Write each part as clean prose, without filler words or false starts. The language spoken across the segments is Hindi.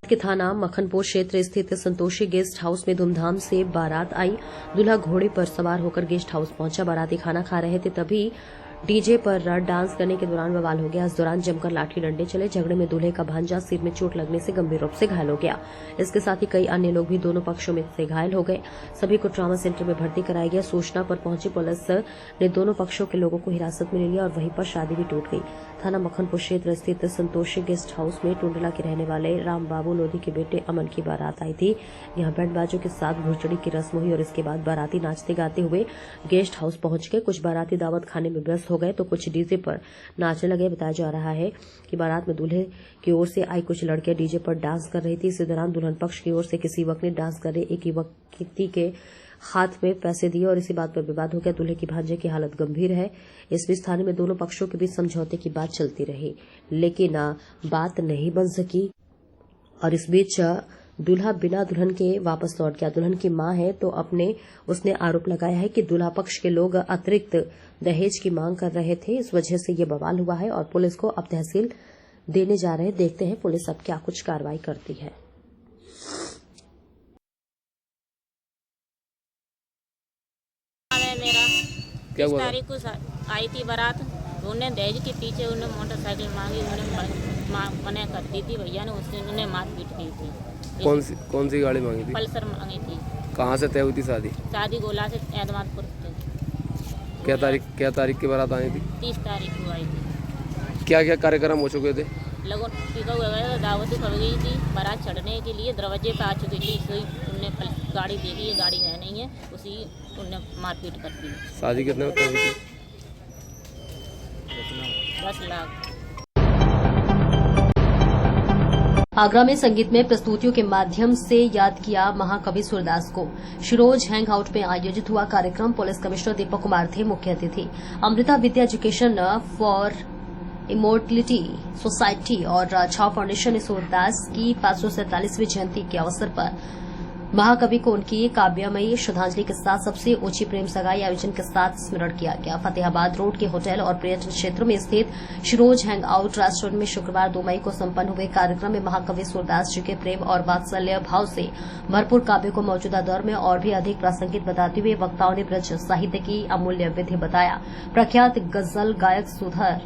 के थाना मखनपुर क्षेत्र स्थित संतोषी गेस्ट हाउस में धूमधाम से बारात आई। दूल्हा घोड़े पर सवार होकर गेस्ट हाउस पहुंचा। बाराती खाना खा रहे थे, तभी डीजे पर डांस करने के दौरान बवाल हो गया। इस दौरान जमकर लाठी डंडे चले। झगड़े में दूल्हे का भांजा सिर में चोट लगने से गंभीर रूप से घायल हो गया। इसके साथ ही कई अन्य लोग भी दोनों पक्षों में से घायल हो गए। सभी को ट्रॉमा सेंटर में भर्ती कराया गया। सूचना पर पहुंची पुलिस ने दोनों पक्षों के लोगों को हिरासत में ले लिया और वहीं पर शादी भी टूट गई। थाना मखनपुर क्षेत्र स्थित संतोषी गेस्ट हाउस में टुंडला के रहने वाले राम बाबू लोधी के बेटे अमन की बारात आई थी। यहां बैंड बाजों के साथ भुरचड़ी की रस्म हुई और इसके बाद बाराती नाचते गाते हुए गेस्ट हाउस पहुंच गए। कुछ बाराती दावत खाने में व्यस्त हो गए तो कुछ डीजे पर नाचने लगे। बताया जा रहा है कि बारात में दूल्हे की ओर से आई कुछ लड़कियां डीजे पर डांस कर रही थी। इसी दौरान दुल्हन पक्ष की ओर से किसी युवक ने डांस कर रहे एक युवक के हाथ में पैसे दिए और इसी बात पर विवाद हो गया। दूल्हे की भांजे की हालत गंभीर है। इस बीच थाने में दोनों पक्षों के बीच समझौते की बात चलती रही, लेकिन बात नहीं बन सकी और इस बीच दूल्हा बिना दुल्हन के वापस लौट गया। दुल्हन की मां है तो उसने आरोप लगाया है कि दूल्हा पक्ष के लोग अतिरिक्त दहेज की मांग कर रहे थे। इस वजह से ये बवाल हुआ है और पुलिस को अब तहसील देने जा रहे हैं। देखते हैं पुलिस अब क्या कुछ कार्रवाई करती है। क्या हुआ? तारीख को आई थी बारात, उन्होंने दहेज के पीछे उन्होंने मोटरसाइकिल मांगी, उन्होंने मना कर दी थी। भैया ने उससे उन्होंने मारपीट की थी। कौन सी गाड़ी मांगी थी? पल्सर मांगी थी। कहाँ से तय हुई थी शादी? शादी गोला से एतमादपुर से। क्या तारीख की बारात आई थी? 30 तारीख को आई थी। क्या क्या कार्यक्रम हो चुके थे? लगन टीका हुआ, दावत कर गई थी। बारात चढ़ने के लिए दरवाजे पे आ चुकी थी। उनने गाड़ी देखी, ये गाड़ी है नहीं है, उसी उनने मारपीट कर दी। शादी कितने में हुई थी? 10 लाख। आगरा में संगीत में प्रस्तुतियों के माध्यम से याद किया महाकवि सूरदास को। शिरोज हैंग आउट में आयोजित हुआ कार्यक्रम। पुलिस कमिश्नर दीपक कुमार थे मुख्य अतिथि। अमृता विद्या एजुकेशन फॉर इमोर्टलिटी सोसाइटी और छाव फाउंडेशन ने सूरदास की 547वीं जयंती के अवसर पर महाकवि को उनकी काव्यमयी श्रद्धांजलि के साथ सबसे ऊंची प्रेम सगाई आयोजन के साथ स्मरण किया गया। फतेहाबाद रोड के होटल और पर्यटन क्षेत्र में स्थित शिरोज हैंग आउट रेस्टोरेंट में शुक्रवार 2 मई को संपन्न हुए कार्यक्रम में महाकवि सूरदास जी के प्रेम और वात्सल्य भाव से भरपूर काव्य को मौजूदा दौर में और भी अधिक प्रासंगिक बताते हुए वक्ताओं ने ब्रज साहित्य की अमूल्य विधि बताया। प्रख्यात गजल गायक सुधर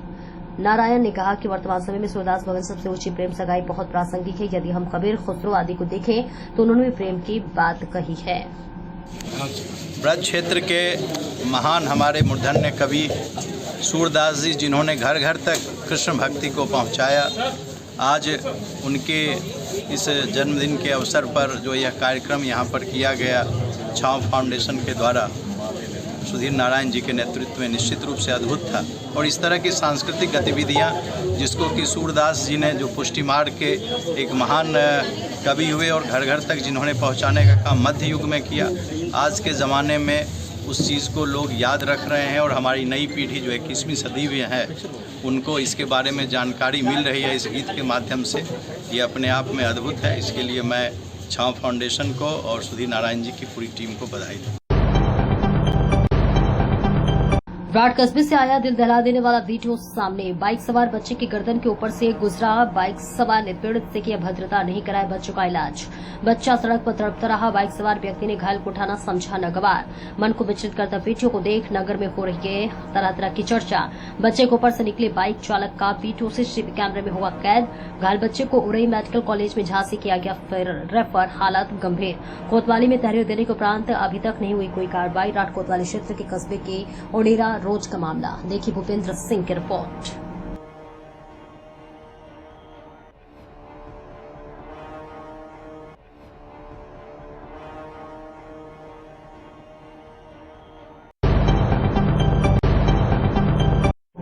नारायण ने कहा कि वर्तमान समय में सूरदास भवन सबसे ऊंची प्रेम सगाई बहुत प्रासंगिक है। यदि हम कबीर, खुसरो आदि को देखें तो उन्होंने भी प्रेम की बात कही है। ब्रज क्षेत्र के महान हमारे मूर्धन्य कवि सूरदास जी, जिन्होंने घर घर तक कृष्ण भक्ति को पहुंचाया, आज उनके इस जन्मदिन के अवसर पर जो यह कार्यक्रम यहाँ पर किया गया छाव फाउंडेशन के द्वारा सुधीर नारायण जी के नेतृत्व में, निश्चित रूप से अद्भुत था। और इस तरह की सांस्कृतिक गतिविधियां जिसको कि सूरदास जी ने जो पुष्टि मार्ग के एक महान कवि हुए और घर घर तक जिन्होंने पहुंचाने का काम मध्य युग में किया, आज के ज़माने में उस चीज़ को लोग याद रख रहे हैं और हमारी नई पीढ़ी जो 21वीं सदी में है उनको इसके बारे में जानकारी मिल रही है इस गीत के माध्यम से। ये अपने आप में अद्भुत है। इसके लिए मैं छाव फाउंडेशन को और सुधीर नारायण जी की पूरी टीम को बधाई दूँ। राड कस्बे से आया दिल दहला देने वाला वीडियो सामने। बाइक सवार बच्चे की गर्दन के ऊपर से गुजरा। बाइक सवार ने पीड़ित से किया भद्रता, नहीं कराया बच्चों का इलाज। बच्चा सड़क पर तड़पता रहा। बाइक सवार व्यक्ति ने घायल को उठाना समझा नागवार। मन को विचलित करता वीडियो को देख नगर में हो रही है तरह तरह की चर्चा। बच्चे के ऊपर से निकले बाइक चालक का वीडियो सीसीटीवी कैमरे में हुआ कैद। घायल बच्चे को उरई मेडिकल कॉलेज में झांसी किया गया फिर रेफर, हालत गंभीर। कोतवाली में तहरीर देने के उपरांत अभी तक नहीं हुई कोई कार्रवाई। राड कोतवाली क्षेत्र के कस्बे के ओडेरा रोज का मामला। देखिए भूपेंद्र सिंह की रिपोर्ट।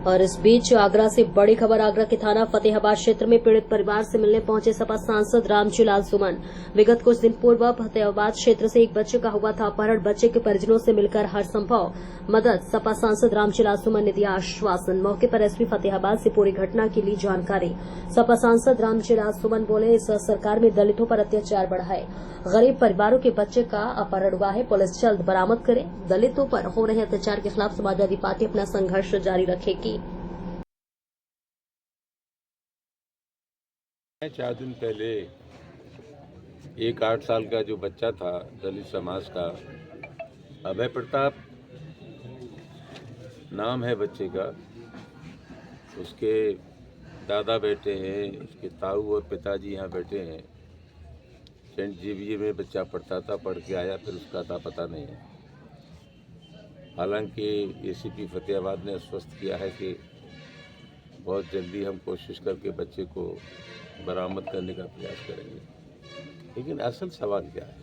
और इस बीच आगरा से बड़ी खबर। आगरा के थाना फतेहाबाद क्षेत्र में पीड़ित परिवार से मिलने पहुंचे सपा सांसद रामचूलाल सुमन। विगत कुछ दिन पूर्व फतेहाबाद क्षेत्र से एक बच्चे का हुआ था अपहरण। बच्चे के परिजनों से मिलकर हर संभव मदद सपा सांसद रामचूलाल सुमन ने दिया आश्वासन। मौके पर एसपी फतेहाबाद से पूरी घटना की ली जानकारी। सपा सांसद रामचूलाल सुमन बोले, इस सरकार में दलितों पर अत्याचार बढ़ा है। गरीब परिवारों के बच्चे का अपहरण हुआ है। पुलिस जल्द बरामद करे। दलितों पर हो रहे अत्याचार के खिलाफ समाजवादी पार्टी अपना संघर्ष जारी रखेगी। 4 दिन पहले एक 8 साल का जो बच्चा था दलित समाज का, अभय प्रताप नाम है बच्चे का। उसके दादा बैठे हैं, उसके ताऊ और पिताजी यहाँ बैठे हैं। सेंट जेवियर में बच्चा पढ़ता था, पढ़ के आया, फिर उसका अता पता नहीं है। हालांकि एसीपी फतेहाबाद ने आश्वस्त किया है कि बहुत जल्दी हम कोशिश करके बच्चे को बरामद करने का प्रयास करेंगे। लेकिन असल सवाल क्या है?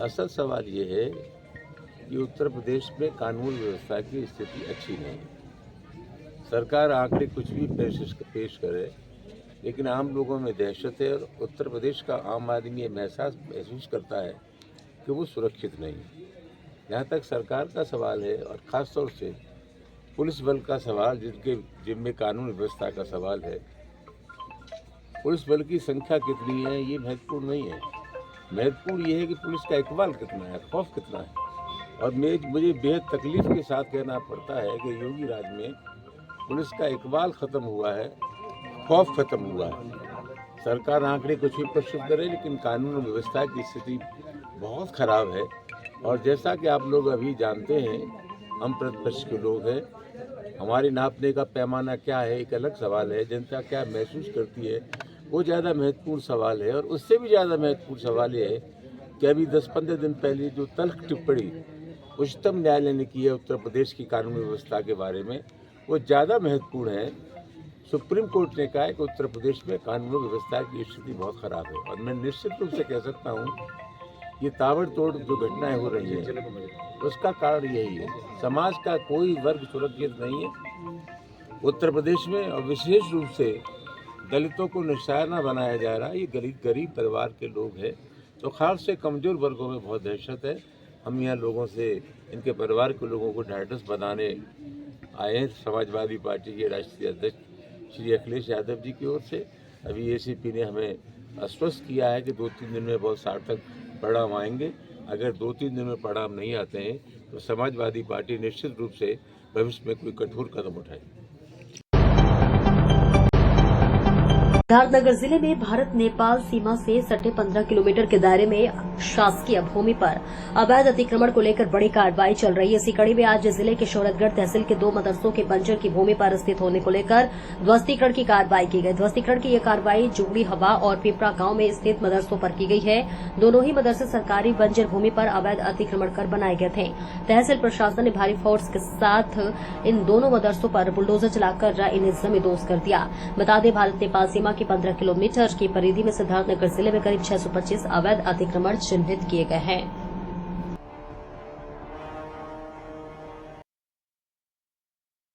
असल सवाल ये है कि उत्तर प्रदेश में कानून व्यवस्था की स्थिति अच्छी नहीं है। सरकार आंकड़े कुछ भी पेश करे, लेकिन आम लोगों में दहशत है और उत्तर प्रदेश का आम आदमी ये महसूस करता है कि वो सुरक्षित नहीं है। यहाँ तक सरकार का सवाल है और ख़ास तौर से पुलिस बल का सवाल, जिनमें कानून व्यवस्था का सवाल है। पुलिस बल की संख्या कितनी है ये महत्वपूर्ण नहीं है। महत्वपूर्ण ये है कि पुलिस का इकबाल कितना है, खौफ कितना है। और मुझे बेहद तकलीफ के साथ कहना पड़ता है कि योगी राज में पुलिस का इकबाल ख़त्म हुआ है, खौफ ख़त्म हुआ है। सरकार आंकड़े कुछ भी प्रस्तुत करे, लेकिन कानून व्यवस्था की स्थिति बहुत ख़राब है। और जैसा कि आप लोग अभी जानते हैं, हम प्रतिपक्ष के लोग हैं, हमारी नापने का पैमाना क्या है एक अलग सवाल है। जनता क्या महसूस करती है वो ज़्यादा महत्वपूर्ण सवाल है। और उससे भी ज़्यादा महत्वपूर्ण सवाल ये है कि अभी 10-15 दिन पहले जो तल्ख टिप्पणी उच्चतम न्यायालय ने की है उत्तर प्रदेश की कानून व्यवस्था के बारे में, वो ज़्यादा महत्वपूर्ण है। सुप्रीम कोर्ट ने कहा है कि उत्तर प्रदेश में कानून व्यवस्था की स्थिति बहुत ख़राब है। और मैं निश्चित रूप से कह सकता हूँ ये ताबड़तोड़ जो घटनाएं हो रही हैं उसका कारण यही है। समाज का कोई वर्ग सुरक्षित नहीं है उत्तर प्रदेश में, और विशेष रूप से दलितों को निशाना बनाया जा रहा है। ये गरीब परिवार के लोग हैं, तो खास से कमज़ोर वर्गों में बहुत दहशत है। हम यहाँ लोगों से, इनके परिवार के लोगों को ढाढ़स बनाने आए हैं। समाजवादी पार्टी के राष्ट्रीय अध्यक्ष श्री अखिलेश यादव जी की ओर से अभी एसीपी ने हमें आश्वस्त किया है कि 2-3 दिन में बहुत सार्थक परिणाम आएंगे। अगर 2-3 दिन में परिणाम नहीं आते हैं तो समाजवादी पार्टी निश्चित रूप से भविष्य में कोई कठोर कदम उठाएगी। सिद्धार्थनगर जिले में भारत नेपाल सीमा से सटे 15 किलोमीटर के दायरे में शासकीय भूमि पर अवैध अतिक्रमण को लेकर बड़ी कार्रवाई चल रही है। इसी कड़ी में आज जिले के शौरतगढ़ तहसील के 2 मदरसों के बंजर की भूमि पर स्थित होने को लेकर ध्वस्तीकरण की कार्रवाई की गई। ध्वस्तीकरण की यह कार्रवाई जुगड़ी हवा और पिपरा गांव में स्थित मदरसों पर की गई है। दोनों ही मदरसे सरकारी बंजर भूमि पर अवैध अतिक्रमण कर बनाए गए थे। तहसील प्रशासन ने भारी फोर्स के साथ इन दोनों मदरसों पर बुलडोजर चलाकर इन्हें जमींदोज कर दिया। बता दें, भारत नेपाल सीमा की 15 किलोमीटर की परिधि में सिद्धार्थनगर जिले में करीब 625 अवैध अतिक्रमण चिन्हित किए गए हैं।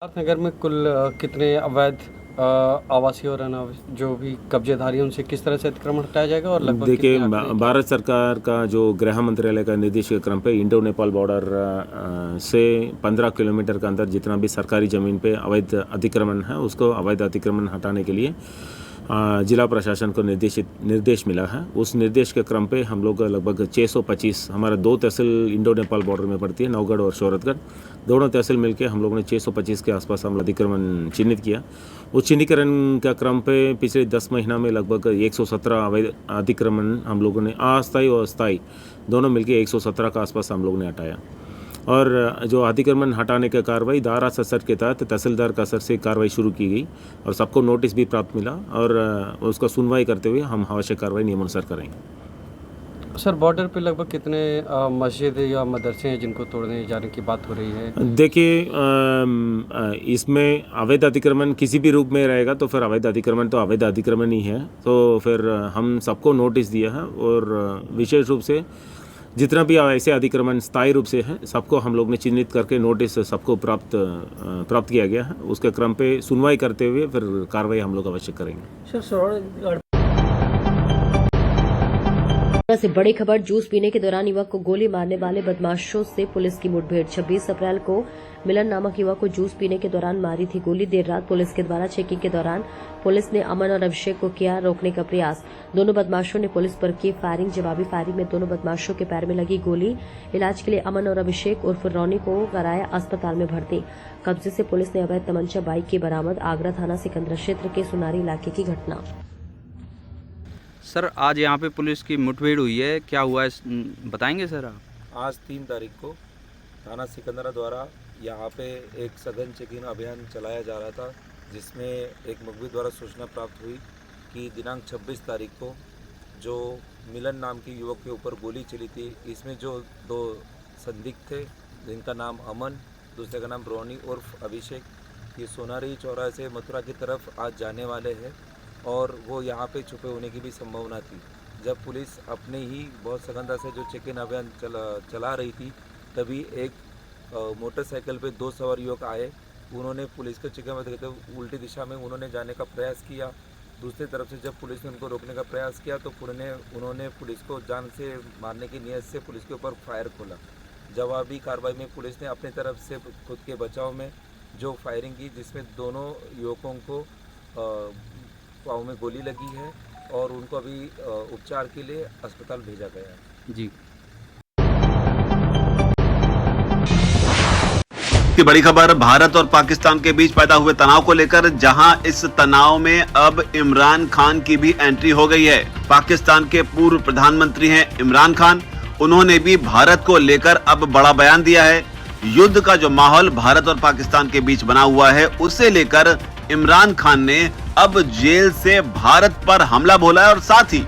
सिद्धार्थनगर में कुल कितने अवैध आवासीय और अनावासीय जो भी कब्जेधारी हैं उनसे किस तरह से अतिक्रमण हटाया जाएगा? और लगभग देखिए, भारत सरकार का जो गृह मंत्रालय का निर्देश के क्रम पे इंडो नेपाल बॉर्डर से 15 किलोमीटर के अंदर जितना भी सरकारी ज़मीन पे अवैध अतिक्रमण है उसको अवैध अतिक्रमण हटाने के लिए जिला प्रशासन को निर्देश मिला है। उस निर्देश के क्रम पे हम लोग लगभग 625, हमारा 2 तहसील इंडो नेपाल बॉर्डर में पड़ती है, नौगढ़ और शौरतगढ़, दोनों तहसील मिलकर हम लोगों ने 625 के आसपास हम अतिक्रमण चिन्हित किया। उस चिन्हीकरण का क्रम पे पिछले 10 महीना में लगभग 117 अवैध अतिक्रमण हम लोगों ने अस्थायी और स्थायी दोनों मिलकर 117 के आसपास हम लोगों ने हटाया। और जो अतिक्रमण हटाने की कार्रवाई धारा 67 के तहत तहसीलदार का असर से कार्रवाई शुरू की गई और सबको नोटिस भी प्राप्त मिला और उसका सुनवाई करते हुए हम आवश्यक कार्रवाई नियमानुसार करेंगे। सर, बॉर्डर पे लगभग कितने मस्जिद या मदरसे हैं जिनको तोड़ने जाने की बात हो रही है? देखिए, इसमें अवैध अतिक्रमण किसी भी रूप में रहेगा तो फिर अवैध अतिक्रमण तो अवैध अतिक्रमण ही है। तो फिर हम सबको नोटिस दिया है और विशेष रूप से जितना भी ऐसे अतिक्रमण स्थायी रूप से है सबको हम लोग ने चिन्हित करके नोटिस सबको प्राप्त किया गया है। उसके क्रम पे सुनवाई करते हुए फिर कार्रवाई हम लोग अवश्य करेंगे। से बड़ी खबर, जूस पीने के दौरान युवक को गोली मारने वाले बदमाशों से पुलिस की मुठभेड़। 26 अप्रैल को मिलन नामक युवक को जूस पीने के दौरान मारी थी गोली। देर रात पुलिस के द्वारा चेकिंग के दौरान पुलिस ने अमन और अभिषेक को किया रोकने का प्रयास। दोनों बदमाशों ने पुलिस पर की फायरिंग। जवाबी फायरिंग में दोनों बदमाशों के पैर में लगी गोली। इलाज के लिए अमन और अभिषेक उर्फ रौनी को कराया अस्पताल में भर्ती। कब्जे से पुलिस ने अवैध तमंचा बाइक की बरामद। आगरा थाना सिकंदरा क्षेत्र के सुनारी इलाके की घटना। सर आज यहाँ पे पुलिस की मुठभेड़ हुई है, क्या हुआ है बताएंगे सर आप? आज 3 तारीख को थाना सिकंदरा द्वारा यहाँ पे एक सघन चेकिंग अभियान चलाया जा रहा था, जिसमें एक मुखबिर द्वारा सूचना प्राप्त हुई कि दिनांक 26 तारीख को जो मिलन नाम के युवक के ऊपर गोली चली थी, इसमें जो 2 संदिग्ध थे जिनका नाम अमन, दूसरे का नाम रोनी उर्फ अभिषेक, ये सोनारी चौराहे से मथुरा की तरफ आज जाने वाले हैं और वो यहाँ पे छुपे होने की भी संभावना थी। जब पुलिस अपने ही बहुत सघनता से जो चेकिंग अभियान चला रही थी, तभी एक मोटरसाइकिल पे 2 सवार युवक आए। उन्होंने पुलिस को चेकिंग में देखते उल्टी दिशा में उन्होंने जाने का प्रयास किया। दूसरी तरफ से जब पुलिस ने उनको रोकने का प्रयास किया तो उन्होंने पुलिस को जान से मारने की नीयत से पुलिस के ऊपर फायर खोला। जवाबी कार्रवाई में पुलिस ने अपनी तरफ से खुद के बचाव में जो फायरिंग की, जिसमें दोनों युवकों को पाँव में गोली लगी है और उनको अभी उपचार के लिए अस्पताल भेजा गया है। जी। की बड़ी खबर भारत और पाकिस्तान के बीच पैदा हुए तनाव को लेकर, जहां इस तनाव में अब इमरान खान की भी एंट्री हो गई है। पाकिस्तान के पूर्व प्रधानमंत्री हैं इमरान खान, उन्होंने भी भारत को लेकर अब बड़ा बयान दिया है। युद्ध का जो माहौल भारत और पाकिस्तान के बीच बना हुआ है, उसे लेकर इमरान खान ने अब जेल से भारत पर हमला बोला है और साथ ही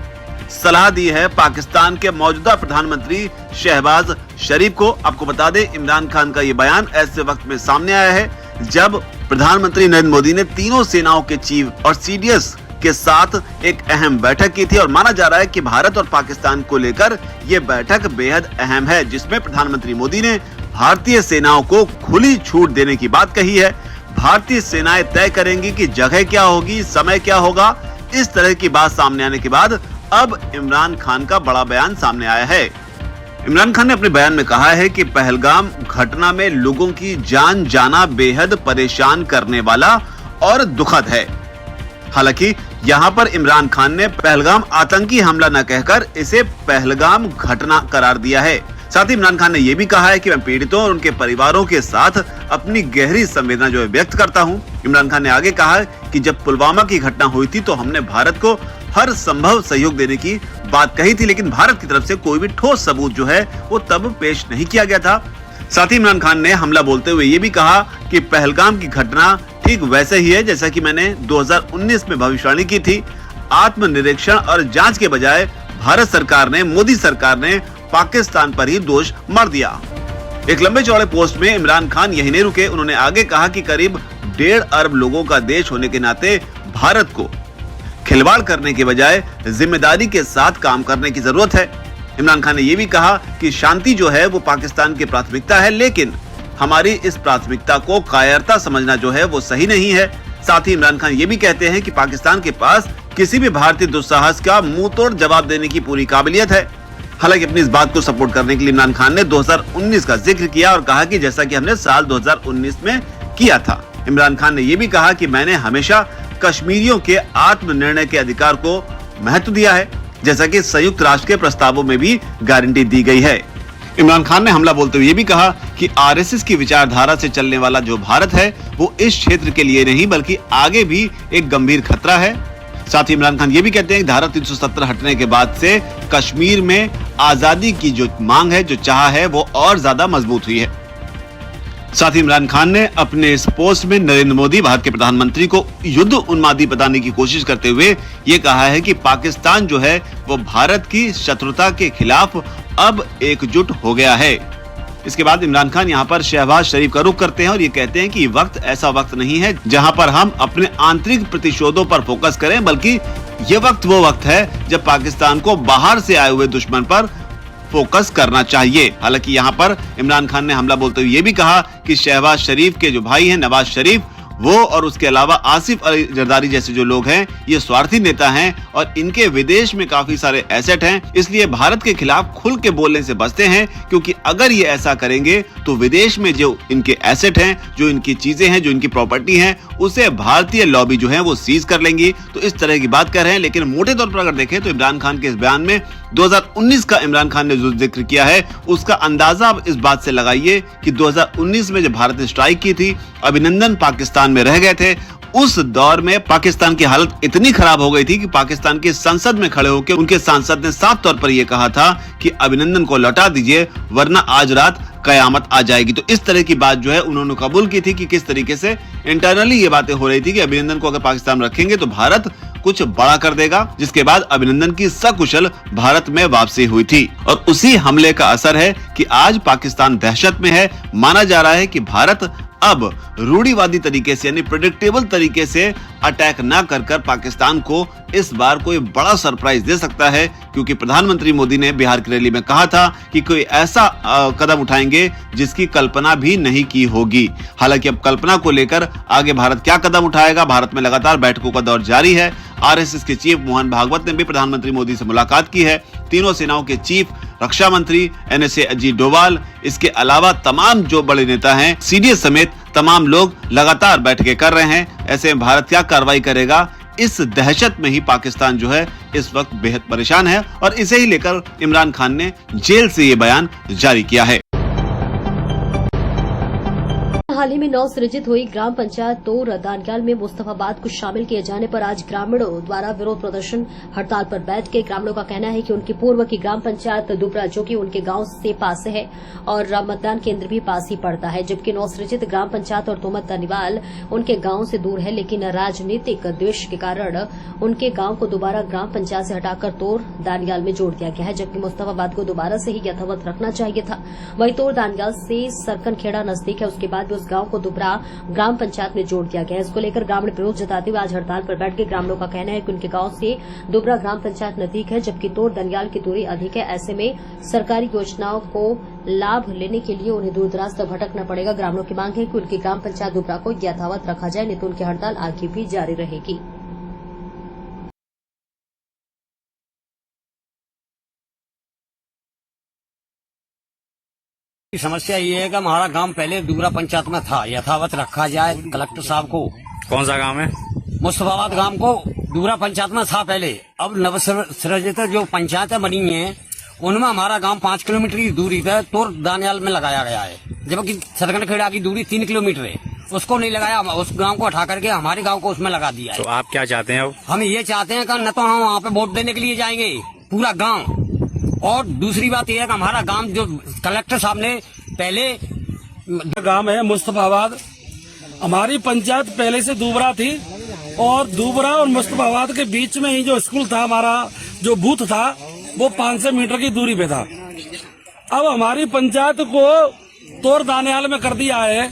सलाह दी है पाकिस्तान के मौजूदा प्रधानमंत्री शहबाज शरीफ को। आपको बता दें, इमरान खान का ये बयान ऐसे वक्त में सामने आया है जब प्रधानमंत्री नरेंद्र मोदी ने तीनों सेनाओं के चीफ और सीडीएस के साथ एक अहम बैठक की थी और माना जा रहा है कि भारत और पाकिस्तान को लेकर ये बैठक बेहद अहम है, जिसमें प्रधानमंत्री मोदी ने भारतीय सेनाओं को खुली छूट देने की बात कही है। भारतीय सेनाएं तय करेंगी कि जगह क्या होगी, समय क्या होगा। इस तरह की बात सामने आने के बाद अब इमरान खान का बड़ा बयान सामने आया है। इमरान खान ने अपने बयान में कहा है कि पहलगाम घटना में लोगों की जान जाना बेहद परेशान करने वाला और दुखद है। हालांकि यहाँ पर इमरान खान ने पहलगाम आतंकी हमला न कहकर इसे पहलगाम घटना करार दिया है। साथ ही इमरान खान ने यह भी कहा है कि मैं पीड़ितों और उनके परिवारों के साथ अपनी गहरी संवेदना जो है व्यक्त करता हूं। इमरान खान ने आगे कहा कि जब पुलवामा की घटना हुई थी तो हमने भारत को हर संभव सहयोग देने की बात कही थी, लेकिन भारत की तरफ से कोई भी ठोस सबूत जो है वो तब पेश नहीं किया गया था। साथ ही इमरान खान ने हमला बोलते हुए ये भी कहा कि पहलगाम की घटना ठीक वैसे ही है जैसा कि मैंने 2019 में भविष्यवाणी की थी। आत्मनिरीक्षण और जांच के बजाय भारत सरकार ने, मोदी सरकार ने पाकिस्तान पर ही दोष मर दिया। एक लंबे चौड़े पोस्ट में इमरान खान यही नहीं रुके, उन्होंने आगे कहा कि करीब 1.5 अरब लोगों का देश होने के नाते भारत को खिलवाड़ करने के बजाय जिम्मेदारी के साथ काम करने की जरूरत है। इमरान खान ने यह भी कहा कि शांति जो है वो पाकिस्तान की प्राथमिकता है, लेकिन हमारी इस प्राथमिकता को कायरता समझना जो है वो सही नहीं है। साथ ही इमरान खान ये भी कहते हैं कि पाकिस्तान के पास किसी भी भारतीय दुस्साहस का मुंह तोड़ जवाब देने की पूरी काबिलियत है। हालांकि अपनी इस बात को सपोर्ट करने के लिए इमरान खान ने 2019 का जिक्र किया और कहा कि जैसा कि हमने साल 2019 में किया था। इमरान खान ने यह भी कहा कि मैंने हमेशा कश्मीरियों के आत्मनिर्णय के अधिकार को महत्व दिया है, जैसा कि संयुक्त राष्ट्र के प्रस्तावों में भी गारंटी दी गई है। इमरान खान ने हमला बोलते हुए ये भी कहा कि आरएसएस की विचारधारा से चलने वाला जो भारत है वो इस क्षेत्र के लिए नहीं बल्कि आगे भी एक गंभीर खतरा है। साथ ही इमरान खान ये भी कहते हैं कि धारा 370 हटने के बाद से कश्मीर में आजादी की जो मांग है, जो चाह है, वो और ज्यादा मजबूत हुई है। साथ ही इमरान खान ने अपने इस पोस्ट में नरेंद्र मोदी, भारत के प्रधानमंत्री, को युद्ध उन्मादी बताने की कोशिश करते हुए ये कहा है कि पाकिस्तान जो है वो भारत की शत्रुता के खिलाफ अब एकजुट हो गया है। इसके बाद इमरान खान यहाँ पर शहबाज शरीफ का रुख करते हैं और ये कहते हैं कि वक्त ऐसा वक्त नहीं है जहाँ पर हम अपने आंतरिक प्रतिशोधों पर फोकस करें, बल्कि ये वक्त वो वक्त है जब पाकिस्तान को बाहर से आए हुए दुश्मन पर फोकस करना चाहिए। हालांकि यहाँ पर इमरान खान ने हमला बोलते हुए ये भी कहा कि शहबाज शरीफ के जो भाई हैं नवाज शरीफ, वो और उसके अलावा आसिफ अली जरदारी जैसे जो लोग हैं ये स्वार्थी नेता हैं और इनके विदेश में काफी सारे एसेट हैं, इसलिए भारत के खिलाफ खुल के बोलने से बचते हैं, क्योंकि अगर ये ऐसा करेंगे तो विदेश में जो इनके एसेट हैं, जो इनकी चीजें हैं, जो इनकी प्रॉपर्टी हैं, उसे भारतीय लॉबी जो है वो सीज कर लेंगी। तो इस तरह की बात कर रहे हैं। लेकिन मोटे तौर पर अगर देखें तो इमरान खान के इस बयान में 2019 का इमरान खान ने जो जिक्र किया है उसका अंदाजा आप इस बात से लगाइए कि 2019 में जब भारत ने स्ट्राइक की थी, अभिनंदन पाकिस्तान में रह गए थे, उस दौर में पाकिस्तान की हालत इतनी खराब हो गई थी कि पाकिस्तान की संसद में खड़े होकर उनके सांसद ने साफ तौर पर यह कहा था कि अभिनंदन को लौटा दीजिए वरना आज रात कयामत आ जाएगी। तो इस तरह की बात जो है उन्होंने कबूल की थी कि किस तरीके से इंटरनली ये बातें हो रही थी कि अभिनंदन को अगर पाकिस्तान रखेंगे तो भारत कुछ बड़ा कर देगा, जिसके बाद अभिनंदन की सकुशल भारत में वापसी हुई थी। और उसी हमले का असर है कि आज पाकिस्तान दहशत में है। माना जा रहा है कि भारत अब रूढ़िवादी तरीके से यानी प्रेडिक्टेबल तरीके से अटैक ना कर पाकिस्तान को इस बार कोई बड़ा सरप्राइज दे सकता है, क्योंकि प्रधानमंत्री मोदी ने बिहार की रैली में कहा था कि कोई ऐसा कदम उठाएंगे जिसकी कल्पना भी नहीं की होगी। हालांकि अब कल्पना को लेकर आगे भारत क्या कदम उठाएगा, भारत में लगातार बैठकों का दौर जारी है। आरएसएस के चीफ मोहन भागवत ने भी प्रधानमंत्री मोदी से मुलाकात की है। तीनों सेनाओं के चीफ, रक्षा मंत्री एनएसए अजीत डोभाल, इसके अलावा तमाम जो बड़े नेता हैं, सीडीएस समेत तमाम लोग लगातार बैठकें कर रहे हैं। ऐसे में भारत क्या कार्रवाई करेगा, इस दहशत में ही पाकिस्तान जो है इस वक्त बेहद परेशान है और इसे ही लेकर इमरान खान ने जेल से ये बयान जारी किया है। हाल ही में नव सृजित हुई ग्राम पंचायत तोर दानियाल में मुस्तफाबाद को शामिल किए जाने पर आज ग्रामीणों द्वारा विरोध प्रदर्शन हड़ताल पर बैठ के ग्रामीणों का कहना है कि उनकी पूर्व की ग्राम पंचायत दुबरा जो कि उनके गांव से पास है और मतदान केंद्र भी पास ही पड़ता है, जबकि नव सृजित ग्राम पंचायत और तोमत दानियाल उनके गांव से दूर है, लेकिन राजनीतिक द्वेष के कारण उनके गांव को दोबारा ग्राम पंचायत से हटाकर तोर दानियाल में जोड़ दिया गया है, जबकि मुस्तफाबाद को दोबारा से ही यथावत रखना चाहिए था। वहीं तोर दानियाल से सरकन खेड़ा नजदीक है, उसके बाद भी उस गांव को दुबरा ग्राम पंचायत में जोड़ दिया गया है। इसको लेकर ग्रामीण विरोध जताते हुए आज हड़ताल पर बैठ के ग्रामीणों का कहना है कि उनके गांव से दुबरा ग्राम पंचायत नजदीक है, जबकि तोर दानियाल की दूरी अधिक है। ऐसे में सरकारी योजनाओं को लाभ लेने के लिए उन्हें दूर दराज तक भटकना पड़ेगा। ग्रामीणों की मांग है कि उनकी ग्राम पंचायत दुबरा को यथावत रखा जाए, नहीं तो उनकी हड़ताल आगे भी जारी रहेगी। समस्या ये है कि हमारा गांव पहले दुबरा पंचायत में था, यथावत रखा जाए कलेक्टर साहब को। कौन सा गांव है? मुस्तफाबाद गांव को दुबरा पंचायत में था पहले। अब नवसृजित जो पंचायतें बनी हैं उनमें हमारा गांव 5 किलोमीटर की दूरी पे तोर दानियाल में लगाया गया है, जबकि सरकन खेड़ा की दूरी 3 किलोमीटर है। उसको नहीं लगाया, उस गांव को हटा करके हमारे गांव को उसमें लगा दिया है। तो आप क्या चाहते हैं अब? हम ये चाहते हैं कि न तो हम वहाँ पे वोट देने के लिए जाएंगे पूरा गाँव, और दूसरी बात यह है कि हमारा गांव जो कलेक्टर साहब ने पहले गांव है मुस्तफाबाद, हमारी पंचायत पहले से दुबरा थी और दुबरा और मुस्तफाबाद के बीच में ही जो स्कूल था, हमारा जो बूथ था वो 500 मीटर की दूरी पे था। अब हमारी पंचायत को तोर दानियाल में कर दिया है।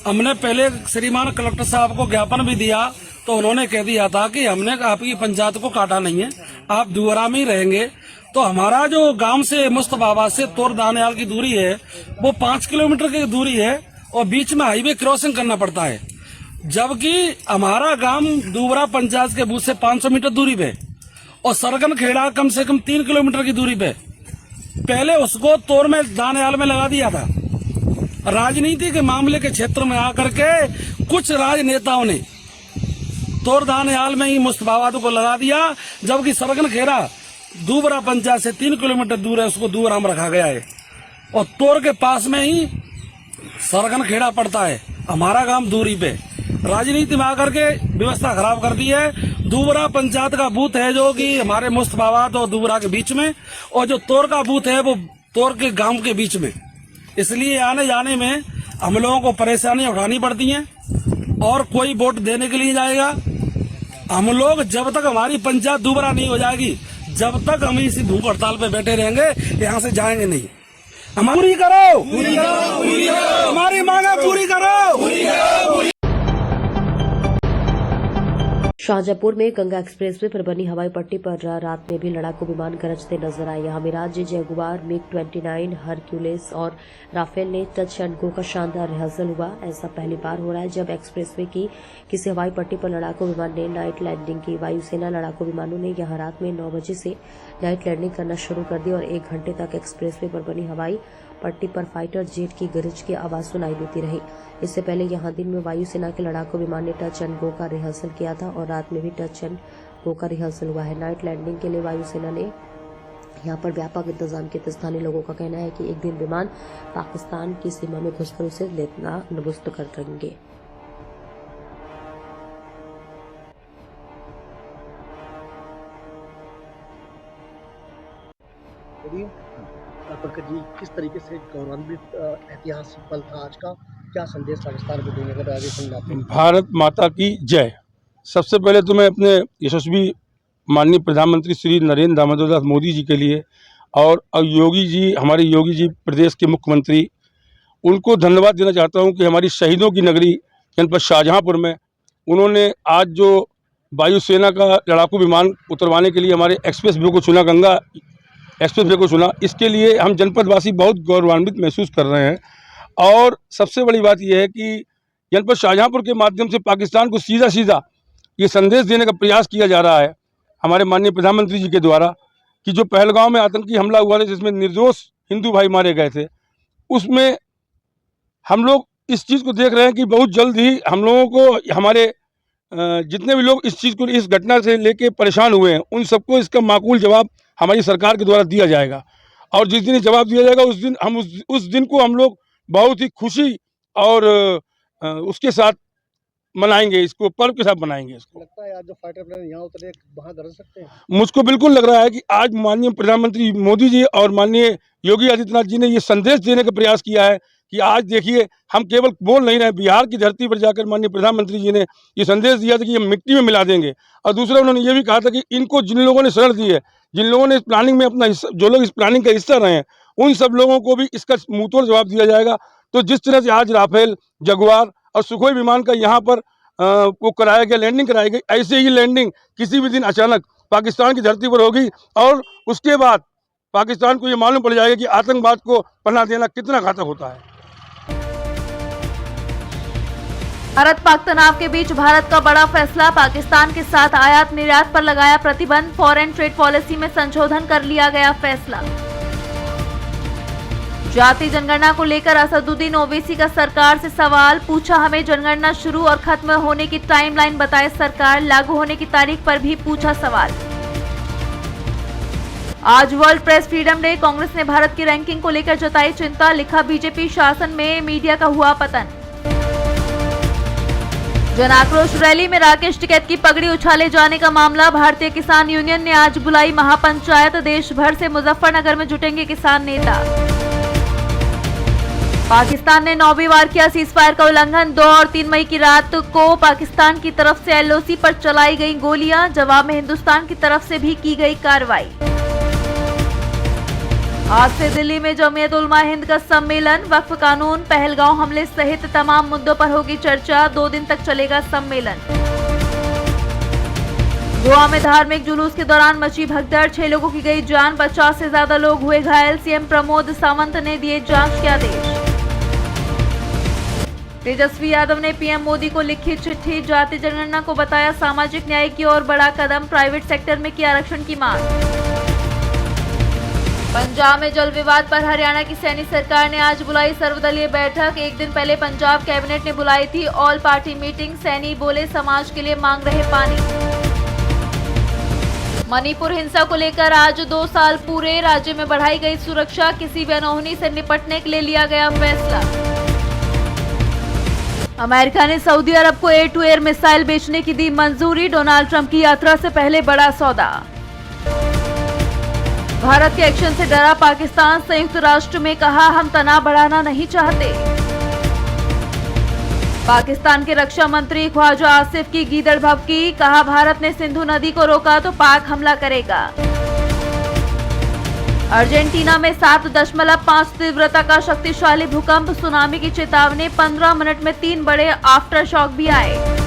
हमने पहले श्रीमान कलेक्टर साहब को ज्ञापन भी दिया तो उन्होंने कह दिया था कि हमने आपकी पंचायत को काटा नहीं है, आप दुबरा में ही रहेंगे। तो हमारा जो गांव से मुस्तफाबाद से तोर दानियाल की दूरी है वो 5 किलोमीटर की दूरी है और बीच में हाईवे क्रॉसिंग करना पड़ता है, जबकि हमारा गांव दुबरा पंचायत के बूथ से 500 मीटर दूरी पे और सरगन खेड़ा कम से कम 3 किलोमीटर की दूरी पे। पहले उसको तोर में दानियाल में लगा दिया था। राजनीति के मामले के क्षेत्र में आकर के कुछ राजनेताओं ने तोर दानियाल में ही मुस्तफाबाद को लगा दिया, जबकि सरगन खेड़ा दुबरा पंचायत से 3 किलोमीटर दूर है, उसको दुबरा में रखा गया है और तोर के पास में ही सरगन खेड़ा पड़ता है। हमारा गांव दूरी पे राजनीति में आकर के व्यवस्था खराब कर दी है। दुबरा पंचायत का बूथ है जो कि हमारे मुस्तफाबाद और दुबरा के बीच में, और जो तोर का बूथ है वो तोर के गांव के बीच में। इसलिए आने जाने में हम लोगों को परेशानी उठानी पड़ती है और कोई वोट देने के लिए जाएगा। हम लोग जब तक हमारी पंचायत दुबरा नहीं हो जाएगी, जब तक हम इसी भूख हड़ताल पे बैठे रहेंगे, यहाँ से जाएंगे नहीं। हम पूरी करो, हमारी मांगे पूरी करो। शाहजहांपुर में गंगा एक्सप्रेसवे पर बनी हवाई पट्टी पर रात में भी लड़ाकू विमान गरजते नजर आए। यहाँ मिराज, जयगुआर, MiG-29, हरक्यूलिस और राफेल ने टच एंड गो का शानदार रिहर्सल हुआ। ऐसा पहली बार हो रहा है जब एक्सप्रेसवे की किसी हवाई पट्टी पर लड़ाकू विमान ने नाइट लैंडिंग की। वायुसेना लड़ाकू विमानों ने यहां रात में 9 बजे से नाइट लैंडिंग करना शुरू कर दी और 1 घंटे तक एक्सप्रेसवे पर बनी हवाई पट्टी पर फाइटर जेट की गरज की आवाज सुनाई देती रही। इससे पहले यहां दिन में वायुसेना के लड़ाकू विमान ने टच एंड गो का रिहर्सल किया था और रात में भी टच एंड गो का रिहर्सल हुआ है। नाइट लैंडिंग के लिए वायुसेना ने यहां पर व्यापक इंतजाम किए। स्थानीय लोगों का कहना है कि एक दिन विमान पाकिस्तान की सीमा में घुसकर उसे लेना नबुस्त कर देंगे। पंकज जी, किस तरीके से गौरवान्वित ऐतिहासिक पल था आज का, क्या संदेश पाकिस्तान को देंगे अगर आगे समझाते हैं? भारत माता की जय। सबसे पहले तो मैं अपने यशस्वी माननीय प्रधानमंत्री श्री नरेंद्र दामोदर दास मोदी जी के लिए और योगी जी, हमारे योगी जी प्रदेश के मुख्यमंत्री, उनको धन्यवाद देना चाहता हूं कि हमारी शहीदों की नगरी जनपद शाहजहांपुर में उन्होंने आज जो वायुसेना का लड़ाकू विमान उतरवाने के लिए हमारे एक्सप्रेस वे को चुना, गंगा एक्सप्रेस वे को चुना, इसके लिए हम जनपदवासी बहुत गौरवान्वित महसूस कर रहे हैं। और सबसे बड़ी बात यह है कि जनपद शाहजहांपुर के माध्यम से पाकिस्तान को सीधा सीधा ये संदेश देने का प्रयास किया जा रहा है हमारे माननीय प्रधानमंत्री जी के द्वारा कि जो पहलगांव में आतंकी हमला हुआ था जिसमें निर्दोष हिंदू भाई मारे गए थे, उसमें हम लोग इस चीज़ को देख रहे हैं कि बहुत जल्द ही हम लोगों को, हमारे जितने भी लोग इस चीज़ को, इस घटना से लेके परेशान हुए हैं, उन सबको इसका माकूल जवाब हमारी सरकार के द्वारा दिया जाएगा। और जिस दिन जवाब दिया जाएगा उस दिन हम उस दिन को हम लोग बहुत ही खुशी और उसके साथ मनाएंगे, इसको पर्व के साथ मनाएंगे। इसको लगता है आज जो फाइटर प्लेन यहाँ उतरे वहाँ गरज सकते हैं? मुझको बिल्कुल लग रहा है कि आज माननीय प्रधानमंत्री मोदी जी और माननीय योगी आदित्यनाथ जी ने ये संदेश देने का प्रयास किया है कि आज देखिए हम केवल बोल नहीं रहे, बिहार की धरती पर जाकर माननीय प्रधानमंत्री जी ने ये संदेश दिया था कि ये मिट्टी में मिला देंगे। और दूसरा उन्होंने ये भी कहा था कि इनको जिन लोगों ने शरण दी है, जिन लोगों ने इस प्लानिंग में अपना हिस्सा, जो लोग इस प्लानिंग का हिस्सा रहे हैं, उन सब लोगों को भी इसका मुंहतोड़ जवाब दिया जाएगा। तो जिस तरह से आज राफेल, जगुआर और सुखोई विमान का यहाँ पर वो कराया गया, लैंडिंग कराई गई, ऐसे ही लैंडिंग किसी भी दिन अचानक पाकिस्तान की धरती पर होगी और उसके बाद पाकिस्तान को ये मालूम पड़ जाएगा कि आतंकवाद को पनाह देना कितना घातक होता है। भारत पाक तनाव के बीच भारत का बड़ा फैसला, पाकिस्तान के साथ आयात निर्यात पर लगाया प्रतिबंध, फॉरेन ट्रेड पॉलिसी में संशोधन कर लिया गया फैसला। जाति जनगणना को लेकर असदुद्दीन ओवैसी का सरकार से सवाल, पूछा हमें जनगणना शुरू और खत्म होने की टाइमलाइन बताए सरकार, लागू होने की तारीख पर भी पूछा सवाल। आज world press freedom day, Congress ने भारत की रैंकिंग को लेकर जताई चिंता, लिखा बीजेपी शासन में मीडिया का हुआ पतन। जन आक्रोश रैली में राकेश टिकैत की पगड़ी उछाले जाने का मामला, भारतीय किसान यूनियन ने आज बुलाई महापंचायत, देश भर से मुजफ्फरनगर में जुटेंगे किसान नेता। पाकिस्तान ने 9वीं बार किया सीजफायर का उल्लंघन, 2 और 3 मई की रात को पाकिस्तान की तरफ से एलओसी पर चलाई गई गोलियां, जवाब में हिंदुस्तान की तरफ से भी की गई कार्रवाई। आज से दिल्ली में जमीयत उलमा हिंद का सम्मेलन, वक्फ कानून, पहलगांव हमले सहित तमाम मुद्दों पर होगी चर्चा, 2 दिन तक चलेगा सम्मेलन। गोवा में धार्मिक जुलूस के दौरान मची भगदड़, 6 लोगों की गई जान, 50 से ज्यादा लोग हुए घायल, सीएम प्रमोद सावंत ने दिए जांच के आदेश। तेजस्वी यादव ने पीएम मोदी को लिखी चिट्ठी, जाति जनगणना को बताया सामाजिक न्याय की ओर बड़ा कदम, प्राइवेट सेक्टर में की आरक्षण की मांग। पंजाब में जल विवाद पर हरियाणा की सैनी सरकार ने आज बुलाई सर्वदलीय बैठक, 1 दिन पहले पंजाब कैबिनेट ने बुलाई थी ऑल पार्टी मीटिंग, सैनी बोले समाज के लिए मांग रहे पानी। मणिपुर हिंसा को लेकर आज 2 साल पूरे, राज्य में बढ़ाई गई सुरक्षा, किसी भी अनहोनी से निपटने के लिए लिया गया फैसला। अमेरिका ने सऊदी अरब को एयर टू एयर मिसाइल बेचने की दी मंजूरी, डोनाल्ड ट्रंप की यात्रा से पहले बड़ा सौदा। भारत के एक्शन से डरा पाकिस्तान, संयुक्त राष्ट्र में कहा हम तनाव बढ़ाना नहीं चाहते। पाकिस्तान के रक्षा मंत्री ख्वाजा आसिफ की गीदड़ भभकी, कहा भारत ने सिंधु नदी को रोका तो पाक हमला करेगा। अर्जेंटीना में 7.5 तीव्रता का शक्तिशाली भूकंप, सुनामी की चेतावनी, 15 मिनट में 3 बड़े आफ्टर शॉक भी आए।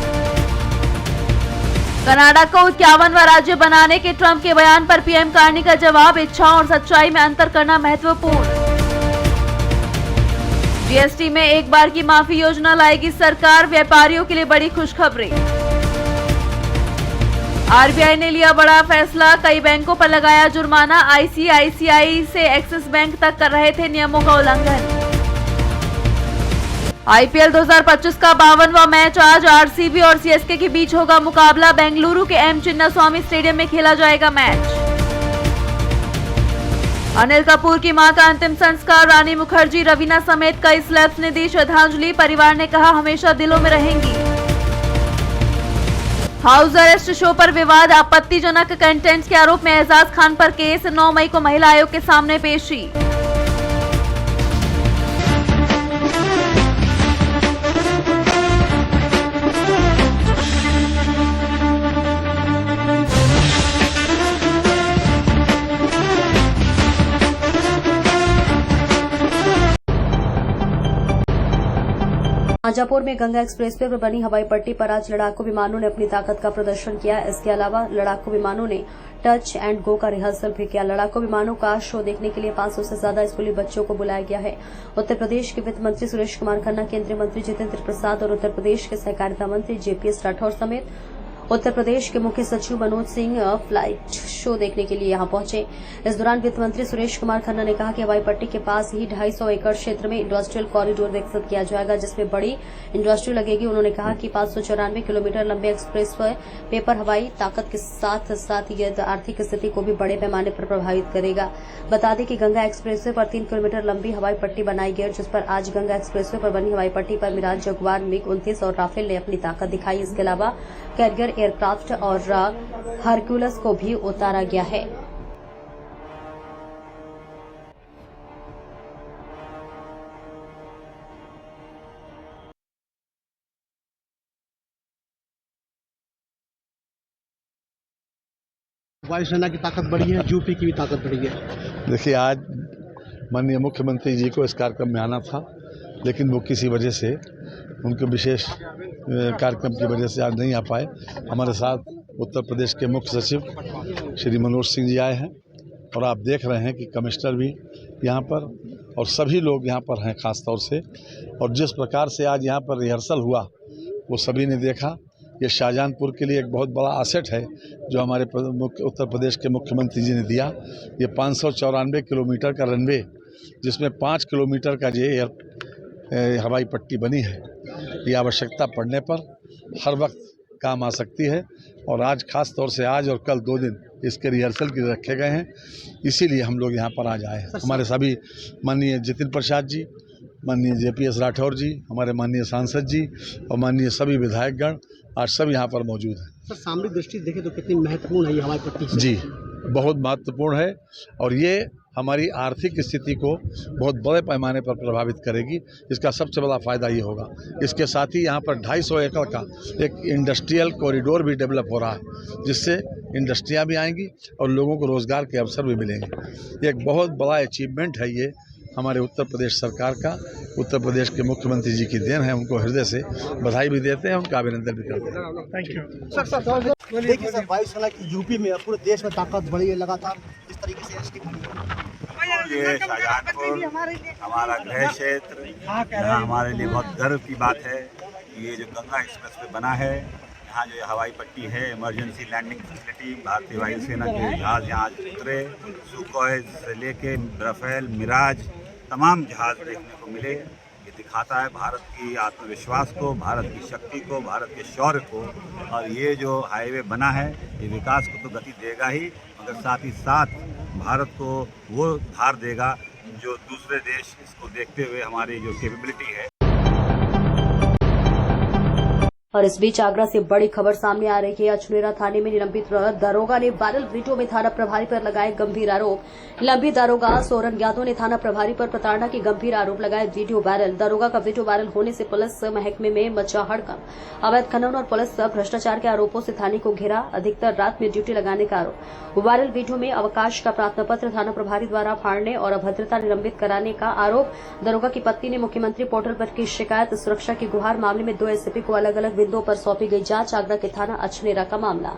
कनाडा को 51वां राज्य बनाने के ट्रंप के बयान पर पीएम कार्नी का जवाब, इच्छा और सच्चाई में अंतर करना महत्वपूर्ण। जीएसटी में एक बार की माफी योजना लाएगी सरकार, व्यापारियों के लिए बड़ी खुशखबरी। आरबीआई ने लिया बड़ा फैसला, कई बैंकों पर लगाया जुर्माना, आईसीआईसीआई से एक्सिस बैंक तक कर रहे थे नियमों का उल्लंघन। आईपीएल 2025 का 52वां मैच आज आरसीबी और सीएसके के बीच होगा मुकाबला, बेंगलुरु के एम चिन्नास्वामी स्टेडियम में खेला जाएगा मैच। अनिल कपूर की मां का अंतिम संस्कार, रानी मुखर्जी, रवीना समेत कई सेलेब्स ने दी श्रद्धांजलि, परिवार ने कहा हमेशा दिलों में रहेंगी। हाउस अरेस्ट शो पर विवाद, आपत्तिजनक कंटेंट के आरोप में एजाज खान पर केस। 9 मई को महिला आयोग के सामने पेशी। शाजापुर में गंगा एक्सप्रेसवे पर बनी हवाई पट्टी पर आज लड़ाकू विमानों ने अपनी ताकत का प्रदर्शन किया। इसके अलावा लड़ाकू विमानों ने टच एंड गो का रिहर्सल भी किया। लड़ाकू विमानों का शो देखने के लिए 500 से ज्यादा स्कूली बच्चों को बुलाया गया है। उत्तर प्रदेश के वित्त मंत्री सुरेश कुमार खन्ना, केंद्रीय मंत्री जितेंद्र प्रसाद और उत्तर प्रदेश के सहकारिता मंत्री जेपीएस राठौर समेत उत्तर प्रदेश के मुख्य सचिव मनोज सिंह फ्लाइट शो देखने के लिए यहां पहुंचे। इस दौरान वित्त मंत्री सुरेश कुमार खन्ना ने कहा कि हवाई पट्टी के पास ही 250 एकड़ क्षेत्र में इंडस्ट्रियल कॉरिडोर विकसित किया जाएगा, जिसमें बड़ी इंडस्ट्री लगेगी। उन्होंने कहा कि 594 किलोमीटर लंबे एक्सप्रेस वे पर हवाई ताकत के साथ साथ यह आर्थिक स्थिति को भी बड़े पैमाने पर प्रभावित करेगा। बता दें कि गंगा एक्सप्रेसवे पर 3 किलोमीटर लंबी हवाई पट्टी बनाई गई, जिस पर आज गंगा एक्सप्रेसवे पर बनी हवाई पट्टी पर मिराज, जगुआर, मिग-29 और राफेल ने अपनी ताकत दिखाई। इसके अलावा कैरियर एयरक्राफ्ट और हरक्यूलस को भी उतारा गया है। वायुसेना की ताकत बढ़ी है, यूपी की भी ताकत बढ़ी है। देखिए, आज माननीय मुख्यमंत्री जी को इस कार्यक्रम में आना था, लेकिन वो किसी वजह से उनके विशेष कार्यक्रम की वजह से आज नहीं आ पाए। हमारे साथ उत्तर प्रदेश के मुख्य सचिव श्री मनोज सिंह जी आए हैं और आप देख रहे हैं कि कमिश्नर भी यहाँ पर और सभी लोग यहाँ पर हैं ख़ास तौर से। और जिस प्रकार से आज यहाँ पर रिहर्सल हुआ वो सभी ने देखा। ये शाहजहांपुर के लिए एक बहुत बड़ा एसेट है जो हमारे उत्तर प्रदेश के मुख्यमंत्री जी ने दिया। ये 594 किलोमीटर का रनवे, जिसमें 5 किलोमीटर का ये हवाई पट्टी बनी है, ये आवश्यकता पड़ने पर हर वक्त काम आ सकती है। और आज खास तौर से आज और कल 2 दिन इसके रिहर्सल के लिए रखे गए हैं, इसीलिए हम लोग यहाँ पर आज आए हैं। हमारे सभी माननीय जितेंद्र प्रसाद जी, माननीय जेपीएस राठौर जी, हमारे माननीय सांसद जी और माननीय सभी विधायकगण आज सब यहाँ पर मौजूद हैं। सर, सामरिक दृष्टि देखें तो कितनी महत्वपूर्ण है ये हवाई पट्टी? जी, बहुत महत्वपूर्ण है और ये हमारी आर्थिक स्थिति को बहुत बड़े पैमाने पर प्रभावित करेगी। इसका सबसे बड़ा फ़ायदा ये होगा। इसके साथ ही यहाँ पर 250 एकड़ का एक इंडस्ट्रियल कॉरिडोर भी डेवलप हो रहा है, जिससे इंडस्ट्रियाँ भी आएंगी और लोगों को रोज़गार के अवसर भी मिलेंगे। एक बहुत बड़ा अचीवमेंट है ये हमारे उत्तर प्रदेश सरकार का। उत्तर प्रदेश के मुख्यमंत्री जी की देन है, उनको हृदय से बधाई भी देते हैं, उनका अभिनंदन भी करते हैं। Thank you sir. देखिए सर, वायुसेना की यूपी में पूरे देश में ताकत बढ़ी है लगातार, इस तरीके से इसकी ये शाहजहांपुर हमारा गृह क्षेत्र, यहाँ हमारे लिए बहुत गर्व की बात है। ये जो गंगा एक्सप्रेस वे बना है, यहाँ जो हवाई पट्टी है, इमरजेंसी लैंडिंग फैसिलिटी, भारतीय वायुसेना के जहाज़ यहाँ उतरे, सुखोई से लेके राफेल, मिराज, तमाम जहाज़ देखने को मिले। ये दिखाता है भारत की आत्मविश्वास को, भारत की शक्ति को, भारत के शौर्य को। और ये जो हाईवे बना है, ये विकास को तो गति देगा ही, मगर साथ ही साथ भारत को वो धार देगा जो दूसरे देश इसको देखते हुए हमारी जो कैपेबिलिटी है। और इस बीच आगरा से बड़ी खबर सामने आ रही है। अछनेरा थाने में निलंबित दारोगा ने वायरल वीडियो में थाना प्रभारी पर लगाए गंभीर आरोप। निलंबित दारोगा सोरन यादव ने थाना प्रभारी पर प्रताड़ना के गंभीर आरोप लगाए। Video viral. दारोगा का वीडियो वायरल होने से पुलिस महकमे में मचा हड़कंप। अवैध खनन और पुलिस भ्रष्टाचार के आरोपों से थाने को घेरा। अधिकतर रात में ड्यूटी लगाने का आरोप। वायरल वीडियो में अवकाश का प्रार्थना पत्र थाना प्रभारी द्वारा फाड़ने और अभद्रता निलंबित कराने का आरोप। दारोगा की पत्नी ने मुख्यमंत्री पोर्टल पर की शिकायत। सुरक्षा की गुहार मामले में 2 एसपी को अलग अलग बिंदुओं पर सौंपी गई जांच। आगरा के थाना अछनेरा का मामला।